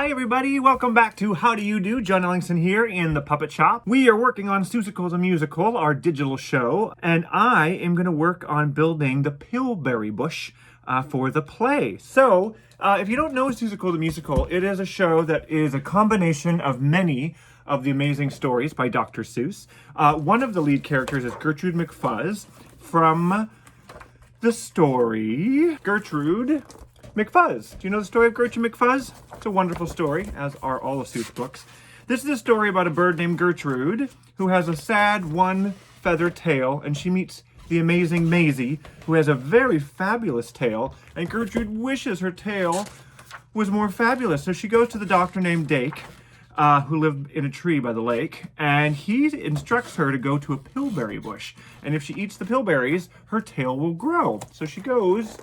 Hi everybody, welcome back to How Do You Do? John Ellingson here in the Puppet Shop. We are working on Seussical the Musical, our digital show, and I am going to work on building the Pillberry bush for the play. So, if you don't know Seussical the Musical, it is a show that is a combination of many of the amazing stories by Dr. Seuss. One of the lead characters is Gertrude McFuzz from the story Gertrude McFuzz. Do you know the story of Gertrude McFuzz? It's a wonderful story, as are all of Seuss books. This is a story about a bird named Gertrude who has a sad one-feather tail, and she meets the amazing Maisie, who has a very fabulous tail, and Gertrude wishes her tail was more fabulous. So she goes to the doctor named Dake, who lived in a tree by the lake, and he instructs her to go to a Pillberry bush. And if she eats the Pillberries, her tail will grow. So she goes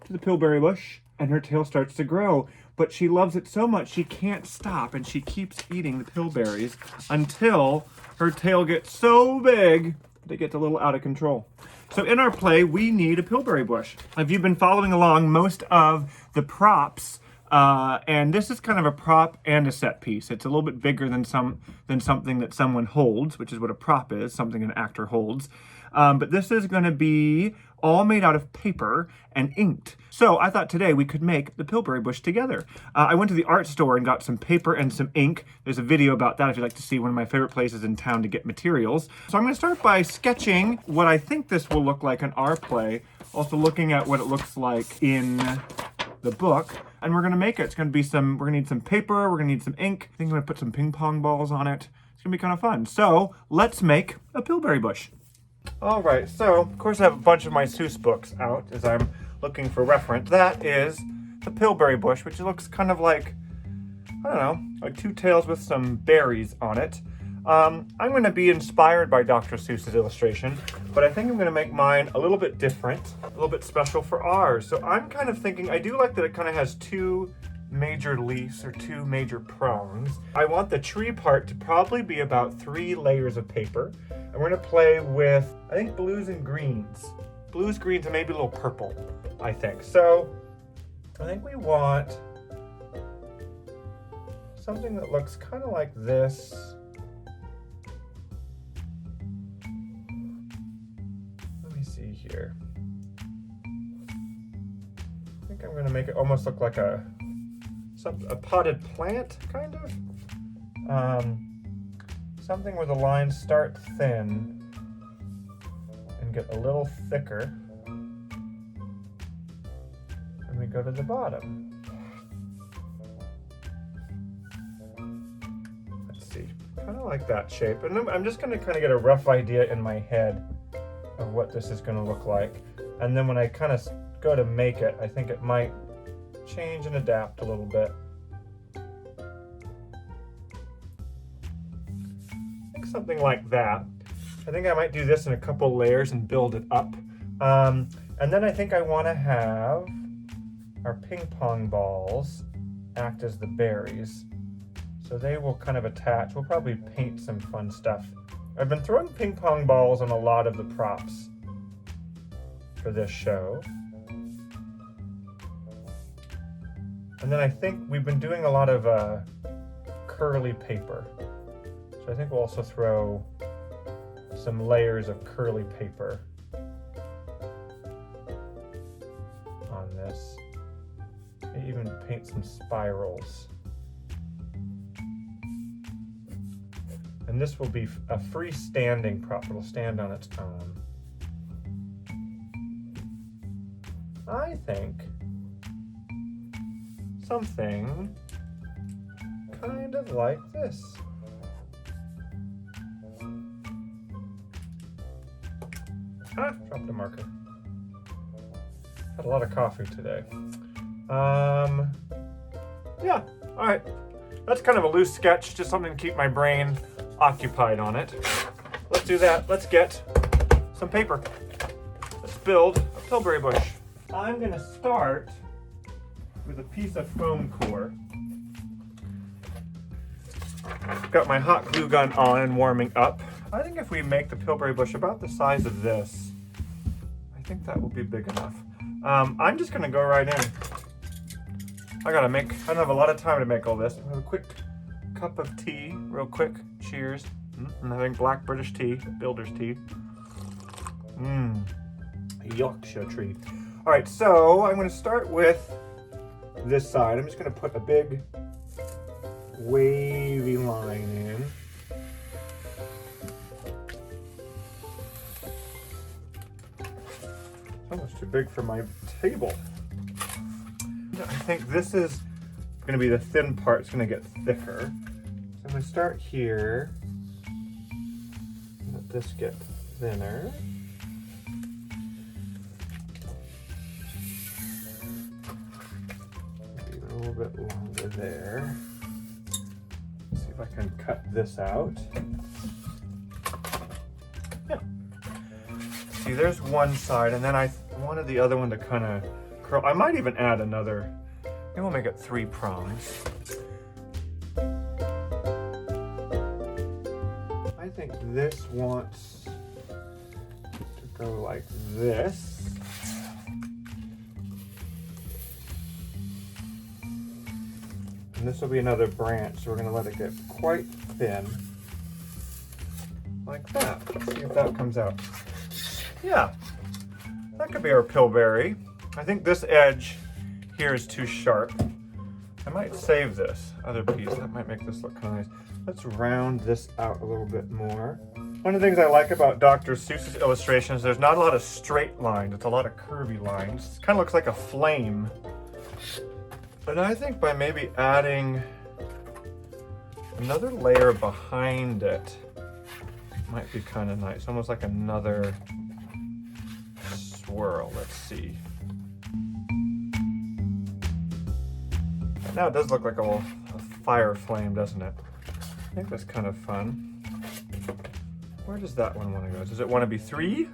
to the Pillberry bush, and her tail starts to grow. But she loves it so much she can't stop, and she keeps eating the Pillberries until her tail gets so big that it gets a little out of control. So in our play, we need a Pillberry bush. If you've been following along, most of the props, and this is kind of a prop and a set piece. It's a little bit bigger than something that someone holds, which is what a prop is, something an actor holds. But this is going to be all made out of paper and inked. So I thought today we could make the Pillberry bush together. I went to the art store and got some paper and some ink. There's a video about that if you'd like to see one of my favorite places in town to get materials. So I'm going to start by sketching what I think this will look like in our play, also looking at what it looks like in the book, and we're going to make it. It's going to be we're going to need some paper, we're going to need some ink. I think I'm going to put some ping pong balls on it. It's going to be kind of fun. So let's make a Pillberry bush. All right, so of course I have a bunch of my Seuss books out as I'm looking for reference. That is the Pillberry bush, which looks kind of like, I don't know, like two tails with some berries on it. I'm going to be inspired by Dr. Seuss's illustration, but I think I'm going to make mine a little bit different, a little bit special for ours. So I'm kind of thinking, I do like that it kind of has two major leaves or two major prongs. I want the tree part to probably be about 3 layers of paper. And we're going to play with, I think, blues and greens. Blues, greens, and maybe a little purple, I think. So I think we want something that looks kind of like this. Let me see here. I think I'm going to make it almost look like a potted plant, kind of. Something where the lines start thin and get a little thicker, and we go to the bottom. Let's see, kind of like that shape. And I'm just going to kind of get a rough idea in my head of what this is going to look like. And then when I kind of go to make it, I think it might change and adapt a little bit. Something like that. I think I might do this in a couple layers and build it up. And then I think I want to have our ping pong balls act as the berries. So they will kind of attach. We'll probably paint some fun stuff. I've been throwing ping pong balls on a lot of the props for this show. And then I think we've been doing a lot of curly paper. So I think we'll also throw some layers of curly paper on this. Maybe even paint some spirals. And this will be a freestanding prop. It'll stand on its own. I think something kind of like this. Dropped the marker. Had a lot of coffee today. Yeah, all right. That's kind of a loose sketch, just something to keep my brain occupied on it. Let's do that. Let's get some paper. Let's build a Pillberry bush. I'm gonna start with a piece of foam core. Got my hot glue gun on and warming up. I think if we make the Pillberry bush about the size of this, I think that will be big enough. I'm just gonna go right in I don't have a lot of time to make all this. I'm gonna have a quick cup of tea, real quick. Cheers. I'm having black British tea, builder's tea. Yorkshire treat. All right, so I'm gonna start with this side. I'm just gonna put a big wavy line in. Almost too big for my table. I think this is going to be the thin part. It's going to get thicker. So I'm going to start here. Let this get thinner. Maybe a little bit longer there. Let's see if I can cut this out. Yeah. See, there's one side, and then I wanted the other one to kind of curl. I might even add another. Maybe we'll make it 3 prongs. I think this wants to go like this. And this will be another branch, so we're going to let it get quite thin. Like that. Let's see if that comes out. Yeah, that could be our Pillberry. I think this edge here is too sharp. I might save this other piece. That might make this look kind of nice. Let's round this out a little bit more. One of the things I like about Dr. Seuss's illustrations, there's not a lot of straight lines. It's a lot of curvy lines. It kind of looks like a flame. But I think by maybe adding another layer behind it might be kind of nice. Almost like another swirl. Let's see. Now it does look like a fire flame, doesn't it? I think that's kind of fun. Where does that one want to go? Does it want to be 3?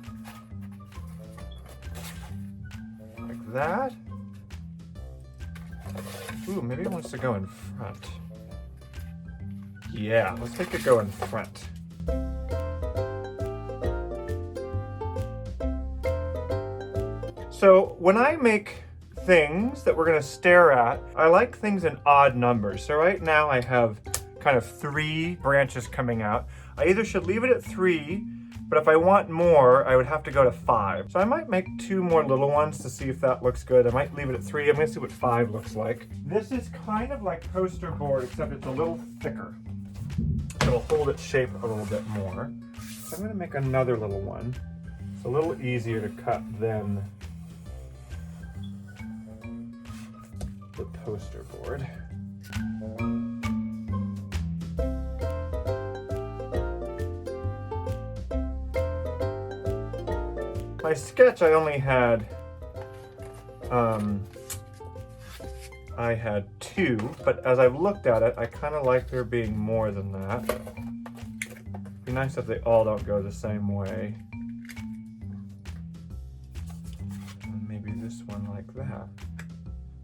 Like that? Ooh, maybe it wants to go in front. Yeah, let's make it go in front. So when I make things that we're going to stare at, I like things in odd numbers. So right now I have kind of 3 branches coming out. I either should leave it at 3, but if I want more, I would have to go to 5. So I might make 2 more little ones to see if that looks good. I might leave it at 3. I'm going to see what 5 looks like. This is kind of like poster board, except it's a little thicker. It'll hold its shape a little bit more. So I'm going to make another little one. It's a little easier to cut than the poster board. My sketch, I only had, I had 2, but as I've looked at it, I kind of like there being more than that. It'd be nice if they all don't go the same way. And maybe this one like that.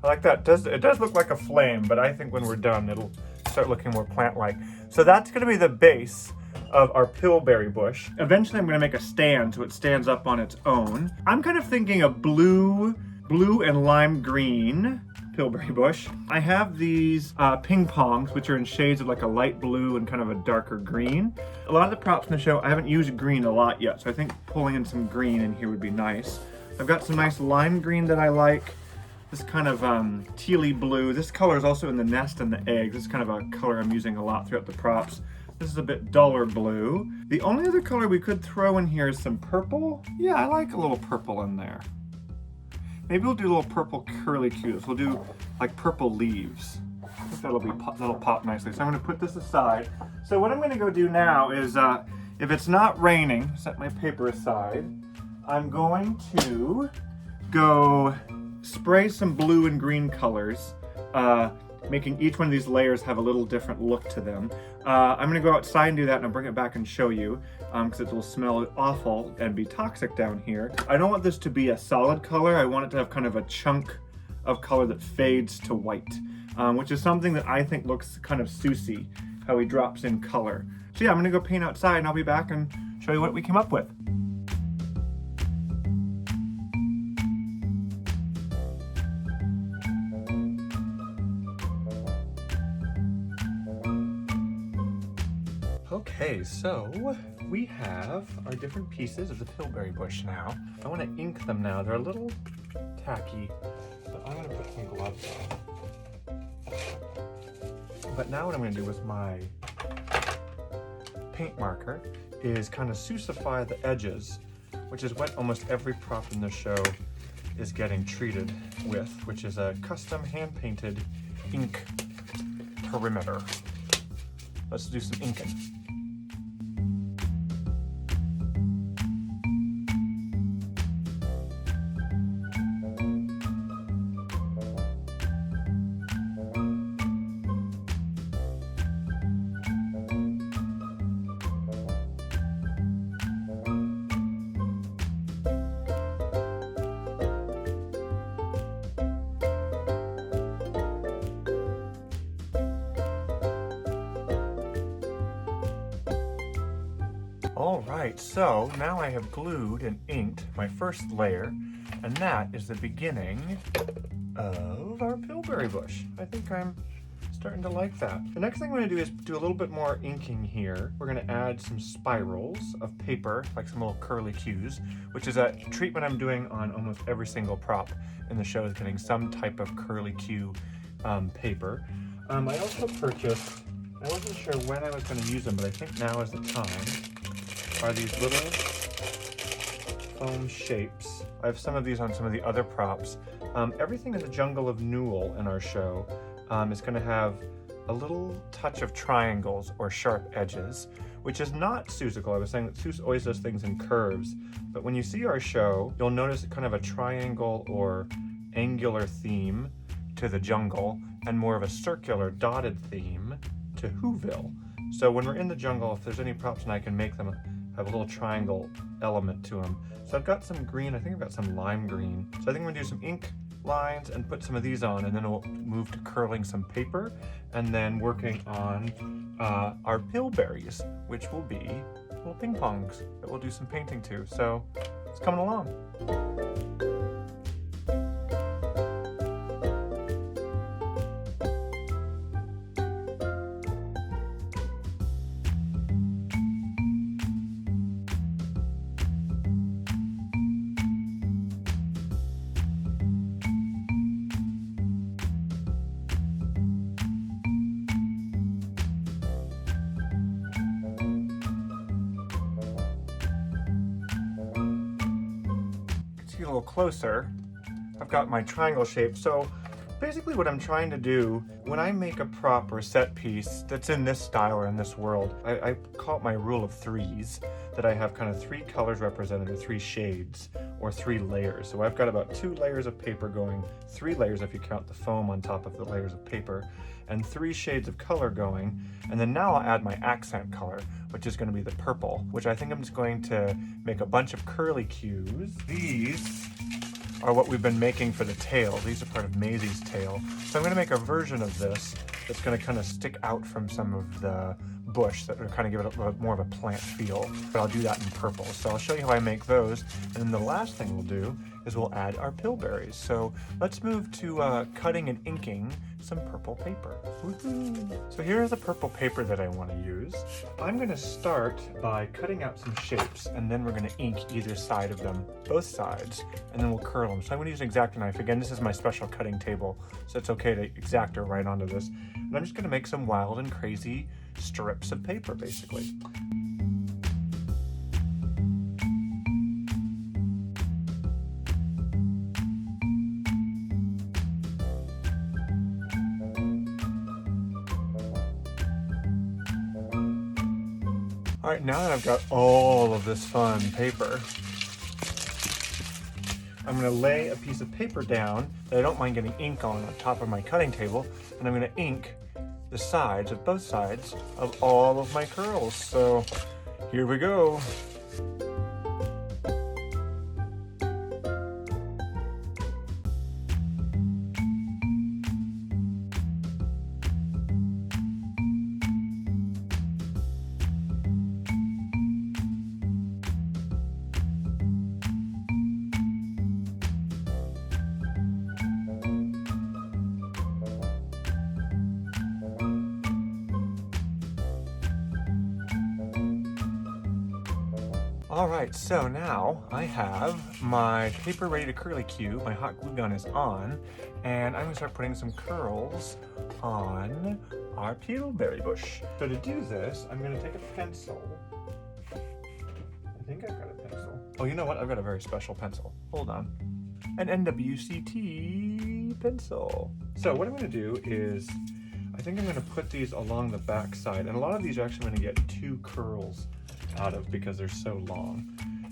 I like that. It does look like a flame, but I think when we're done, it'll start looking more plant-like. So that's going to be the base of our Pillberry bush. Eventually, I'm going to make a stand so it stands up on its own. I'm kind of thinking of blue and lime green Pillberry bush. I have these ping pongs, which are in shades of like a light blue and kind of a darker green. A lot of the props in the show, I haven't used green a lot yet, so I think pulling in some green in here would be nice. I've got some nice lime green that I like. This kind of tealy blue. This color is also in the nest and the eggs. This is kind of a color I'm using a lot throughout the props. This is a bit duller blue. The only other color we could throw in here is some purple. Yeah, I like a little purple in there. Maybe we'll do a little purple curly cues. We'll do like purple leaves. I think that'll pop nicely. So I'm gonna put this aside. So what I'm gonna go do now is, if it's not raining, set my paper aside, I'm going to go spray some blue and green colors, making each one of these layers have a little different look to them. I'm gonna go outside and do that, and I'll bring it back and show you, because it will smell awful and be toxic down here. I don't want this to be a solid color. I want it to have kind of a chunk of color that fades to white, which is something that I think looks kind of Seussy, how he drops in color. So yeah, I'm gonna go paint outside, and I'll be back and show you what we came up with. Okay, so we have our different pieces of the Pillberry bush now. I want to ink them now. They're a little tacky, but I'm going to put some gloves on. But now what I'm going to do with my paint marker is kind of Seussify the edges, which is what almost every prop in the show is getting treated with, which is a custom hand-painted ink perimeter. Let's do some inking. All right, so now I have glued and inked my first layer, and that is the beginning of our Pillberry bush. I think I'm starting to like that. The next thing I'm going to do is do a little bit more inking here. We're going to add some spirals of paper, like some little curly cues, which is a treatment I'm doing on almost every single prop in the show, is getting some type of curly cue paper. I also purchased, I wasn't sure when I was going to use them, but I think now is the time, are these little foam shapes. I have some of these on some of the other props. Everything in the Jungle of Newell in our show is going to have a little touch of triangles or sharp edges, which is not Seussical. I was saying that Seuss always does things in curves, but when you see our show, you'll notice kind of a triangle or angular theme to the jungle and more of a circular dotted theme to Whoville. So when we're in the jungle, if there's any props and I can make them have a little triangle element to them. So I've got some green, I think I've got some lime green. So I think I'm gonna do some ink lines and put some of these on, and then we'll move to curling some paper and then working on our Pillberries, which will be little ping pongs that we'll do some painting to. So it's coming along. A little closer, I've got my triangle shape. So basically what I'm trying to do when I make a prop or set piece that's in this style or in this world, I call it my rule of threes, that I have kind of three colors represented, or three shades, or three layers. So I've got about 2 layers of paper going, 3 layers if you count the foam on top of the layers of paper, and 3 shades of color going. And then now I'll add my accent color, which is going to be the purple, which I think I'm just going to make a bunch of curly cues. These are what we've been making for the tail. These are part of Maisie's tail. So I'm going to make a version of this that's going to kind of stick out from some of the bush, that will kind of give it a more of a plant feel, but I'll do that in purple. So I'll show you how I make those, and then the last thing we'll do is we'll add our Pillberries. So let's move to cutting and inking some purple paper. Woohoo! So here's the purple paper that I want to use. I'm going to start by cutting out some shapes, and then we're going to ink either side of them, both sides, and then we'll curl them. So I'm going to use an X-Acto knife. Again, this is my special cutting table, so it's okay to X-Acto right onto this. And I'm just going to make some wild and crazy strips of paper, basically. All right, now that I've got all of this fun paper, I'm going to lay a piece of paper down that I don't mind getting ink on top of my cutting table, and I'm going to ink the sides of both sides of all of my curls. So here we go. All right, so now I have my paper ready to curly cue. My hot glue gun is on, and I'm gonna start putting some curls on our Pillberry bush. So to do this, I'm gonna take a pencil. I think I've got a pencil. Oh, you know what? I've got a very special pencil. Hold on. An NWCT pencil. So what I'm gonna do is, I think I'm gonna put these along the back side, and a lot of these are actually gonna get 2 curls out of because they're so long.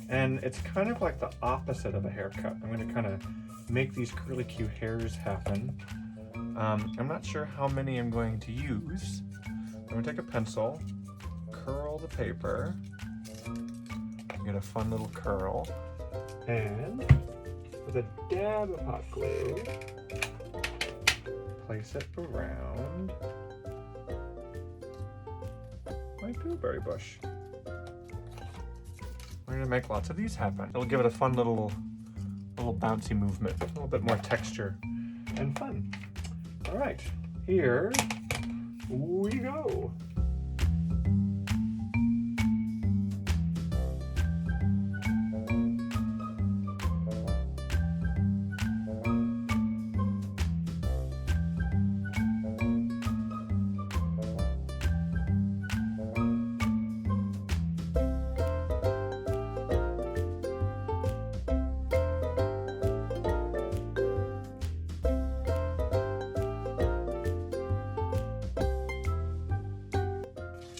And it's kind of like the opposite of a haircut. I'm going to kind of make these curly cue hairs happen. I'm not sure how many I'm going to use. I'm going to take a pencil, curl the paper, get a fun little curl, and with a dab of hot glue, place it around my Pillberry bush. We're gonna make lots of these happen. It'll give it a fun little bouncy movement, a little bit more texture and fun. All right, here we go.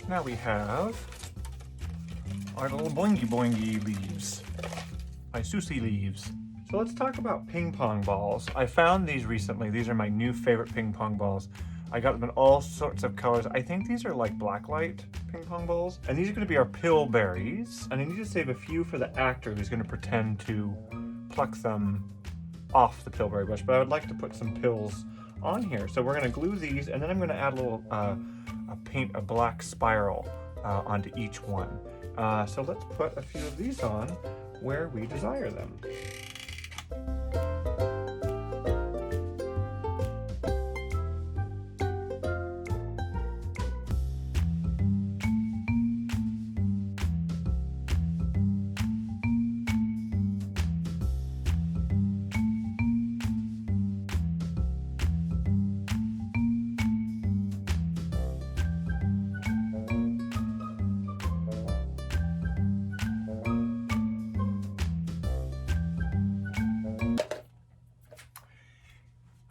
Now we have our little boingy leaves, my Seussical leaves. So let's talk about ping pong balls. I found these recently. These are my new favorite ping pong balls. I got them in all sorts of colors. I think these are like blacklight ping pong balls. And these are gonna be our Pillberries. And I need to save a few for the actor who's gonna pretend to pluck them off the Pillberry bush, but I would like to put some pills on here. So we're gonna glue these, and then I'm gonna add a little, paint a black spiral onto each one. So let's put a few of these on where we desire them.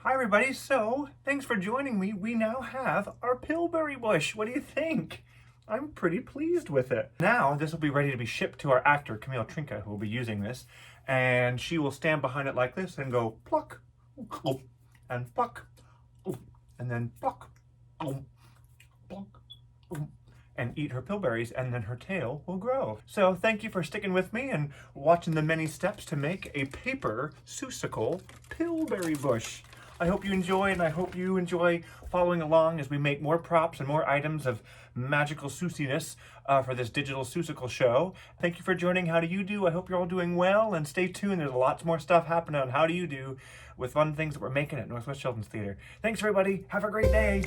Hi everybody, so thanks for joining me. We now have our Pillberry bush. What do you think? I'm pretty pleased with it. Now this will be ready to be shipped to our actor, Camille Trinka, who will be using this. And she will stand behind it like this and go pluck, and pluck, and then pluck, pluck, and eat her Pillberries, and then her tail will grow. So thank you for sticking with me and watching the many steps to make a paper Seussical Pillberry bush. I hope you enjoy, and I hope you enjoy following along as we make more props and more items of magical Seussiness for this digital Seussical show. Thank you for joining How Do You Do? I hope you're all doing well, and stay tuned. There's lots more stuff happening on How Do You Do with fun things that we're making at Northwest Children's Theater. Thanks, everybody. Have a great day.